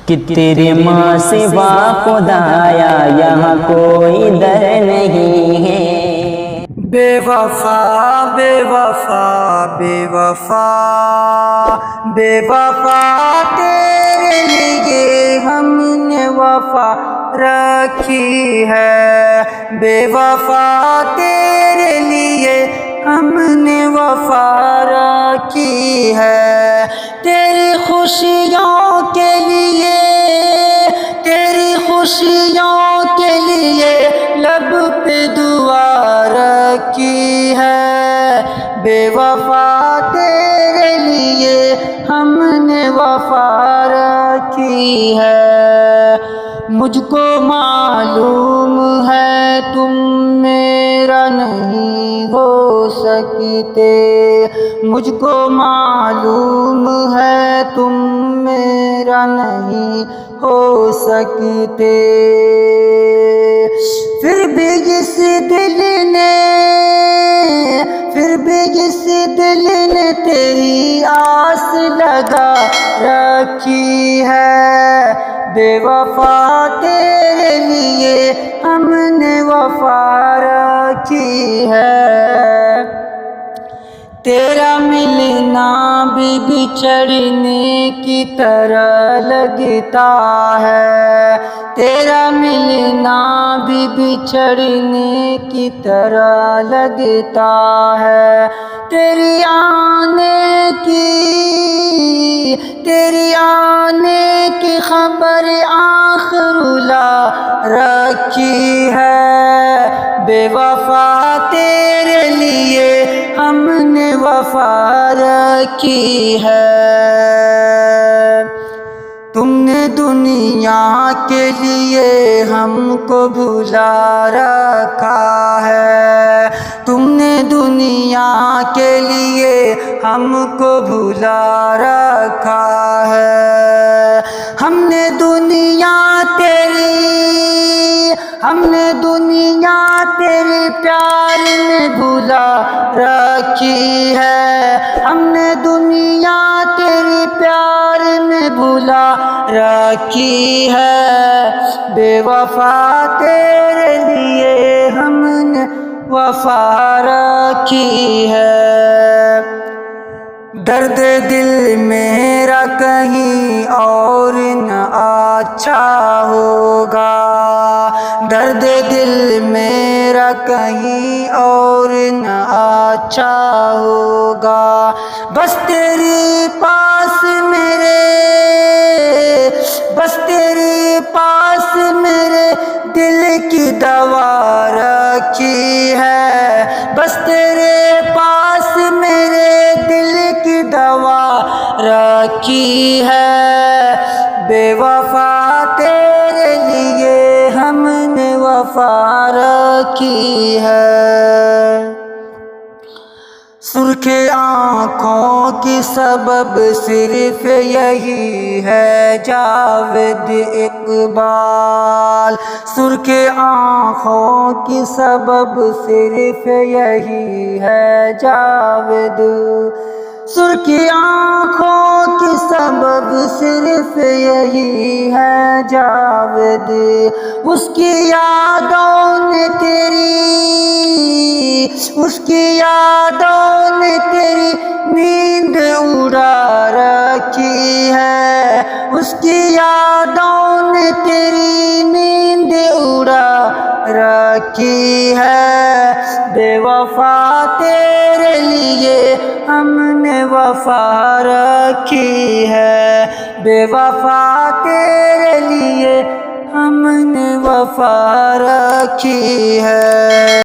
کہ تیرے ماں سوا خدایا یہاں کوئی در نہیں ہے۔ بے وفا بے وفا بے وفا بے وفا تیرے لیے ہم نے وفا رکھی ہے، بے وفا تیرے لیے ہم نے وفا رکھی ہے، تیری خوشیوں کے لیے تیری خوشیوں کے لیے لب پہ دعا رکھی ہے، بے وفا تیرے لیے ہم نے وفا رکھی ہے۔ مجھ کو معلوم ہے تم میرا نہیں ہو سکتے، مجھ کو معلوم ہے تم میرا نہیں ہو سکتے، پھر بھی جس دل نے تیری آس لگا رکھی ہے، بے وفا تیرے لیے ہم نے وفا رکھی ہے، تیرا ملنا بھی بچھڑنے کی طرح لگتا ہے، تیرا ملنا بھی بچھڑنے کی طرح لگتا ہے، تیری آنے کی خبر آخر لا رکھی ہے، بے وفا تیرے لیے ہم نے وفا رکھی ہے، تم نے دنیا کے لیے ہم کو بھلا رکھا ہے، تم نے دنیا کے لیے ہم کو بھلا رکھا ہے، ہم نے دنیا تیری پیار میں بھلا رکھی ہے، ہم نے دنیا تیری پیار میں بھلا رکھی ہے، بے وفا تیرے لیے ہم نے وفا رکھی ہے، درد دل میرا کہیں اور نہ اچھا ہوگا، درد دل میرا کہیں اور نہ اچھا ہوگا، بس تیری پاس میرے دل کی دوا رکھی ہے، بس تیرے پاس میرے دل کی دوا رکھی ہے، بے وفا تیرے لیے ہم نے وفا رکھی ہے، سرخ آنکھوں کی سبب صرف یہی ہے جاوید اقبال، سرخ آنکھوں کی سبب صرف یہی ہے جاوید، سرخ آنکھوں کی سبب صرف یہی ہے جاوید، اس کی یادوں نے تیری نیند اڑا رکھی ہے، اس کی یادوں نے تیری نیند اڑا رکھی ہے، بے وفا تیرے لیے ہم نے وفا رکھی ہے، بے وفا تیرے لیے ہم نے وفا رکھی ہے۔